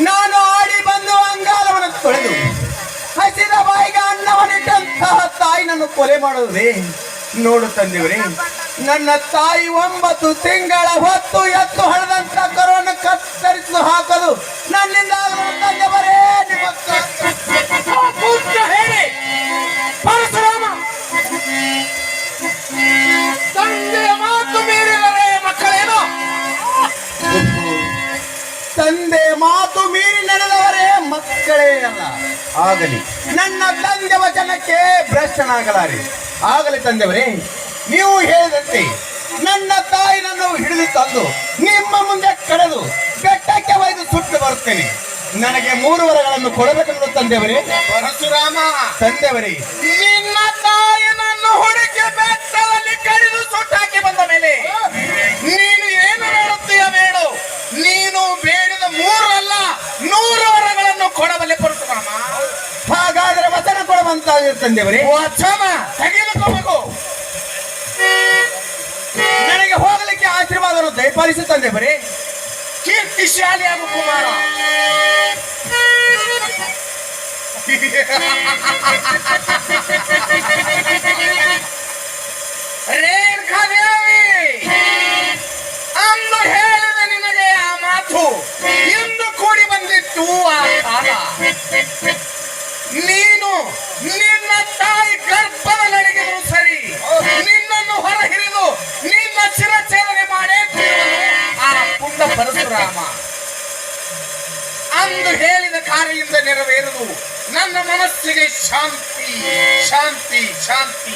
ನಾನು ಆಡಿ ಬಂದು ಅಂಗಾಲವನ್ನು ತೊಳೆದು ಹಸಿದ ಬಾಯಿಗೆ ಅನ್ನವನ್ನಿಟ್ಟಂತಹ ತಾಯಿ ನನ್ನ ಕೊಲೆ ಮಾಡುವುದೇ. ನೋಡು ತಂದೆಯವರೇ, ನನ್ನ ತಾಯಿ 9 ತಿಂಗಳ ಹೊತ್ತು ಎತ್ತು ಹಳದಂತ ಕರುವನ್ನು ಕತ್ತರಿಸಿ ಹಾಕಲು ನನ್ನಿಂದ ತಂದೆಯವರೇ. ನಿಮ್ಮ ಹೇಳಿ ಪರಶುರಾಮ, ತಂದೆಯ ಮಾತು ಮೀರಿದರೆ ಮಕ್ಕಳೇನು? ತಂದೆ ಮಾತು ಮೀರಿ ನಡೆದವರೇ ಮಕ್ಕಳೇ ಅಲ್ಲ. ಆಗಲಿ ನನ್ನ ತಂದೆ ವಚನಕ್ಕೆ ಭ್ರಷ್ಟನಾಗಲಾರೆ. ಆಗಲಿ ತಂದೆಯವರೇ, ನೀವು ಹೇಳಿದಂತೆ ನನ್ನ ತಾಯಿ ನನ್ನ ಹಿಡಿದು ತಂದು ನಿಮ್ಮ ಮುಂದೆ ಕಳೆದು ಬೆಟ್ಟಕ್ಕೆ ಒಯ್ದು ಸುಟ್ಟು ಬರುತ್ತೇನೆ. ನನಗೆ 3 ವರಗಳನ್ನು ಕೊಡಬೇಕೆಂದು ತಂದೆಯವರೇ. ಪರಶುರಾಮ, ತಂದೆಯವರೇ, ನಿನ್ನ ತಾಯಿನನ್ನು ಹುಡುಕಿ ಬೆಟ್ಟದಲ್ಲಿ ಕಡಿದು ಸುಟ್ಟಾಕಿ ಬಂದ ಮೇಲೆ ನೀನು ಏನು ಹೇಳುತ್ತೀಯ? ಬೇಡು, ನೀನು ಬೇಡಿದ 3 ಅಲ್ಲ 100 ವರಗಳನ್ನು ಕೊಡಬಲ್ಲೆ ಪರಶುರಾಮ. ಹಾಗಾದರೆ ವಚನ ಕೊಡುವಂತಾಗಿದೆ ತಂದೆಯವರೇ. ವಚನ ತೆಗೆದುಕೋಬೇಕು. ನನಗೆ ಹೋಗಲಿಕ್ಕೆ ಆಶೀರ್ವಾದವನ್ನು ದಯಪಾಲಿಸಿ ತಂದೆಯವರೇ. ಕೀರ್ತಿಶಾಲಿ ಹಾಗೂ ಕುಮಾರ. ರೇಣುಕಾದೇವಿ ಅಂದು ಹೇಳಿದ ನಿನಗೆ ಆ ಮಾತು ಎಂದು ಕೂಡಿ ಬಂದಿತ್ತು ಆ ಕಾಲ. ನೀನು ನಿನ್ನ ತಾಯಿ ಗರ್ಭದ ನಡಿಗೆಗಳು ಸರಿ, ನಿನ್ನನ್ನು ಹೊರಹಿರಿದು ನಿನ್ನ ಶಿರಚ್ಛೇದನೆ ಮಾಡೇ ಆ ಪುಂಡ ಪರಶುರಾಮ ಅಂದು ಹೇಳಿದ ಕಾರ್ಯದಿಂದ ನೆರವೇರುವುದು. ನನ್ನ ಮನಸ್ಸಿಗೆ ಶಾಂತಿ ಶಾಂತಿ ಶಾಂತಿ.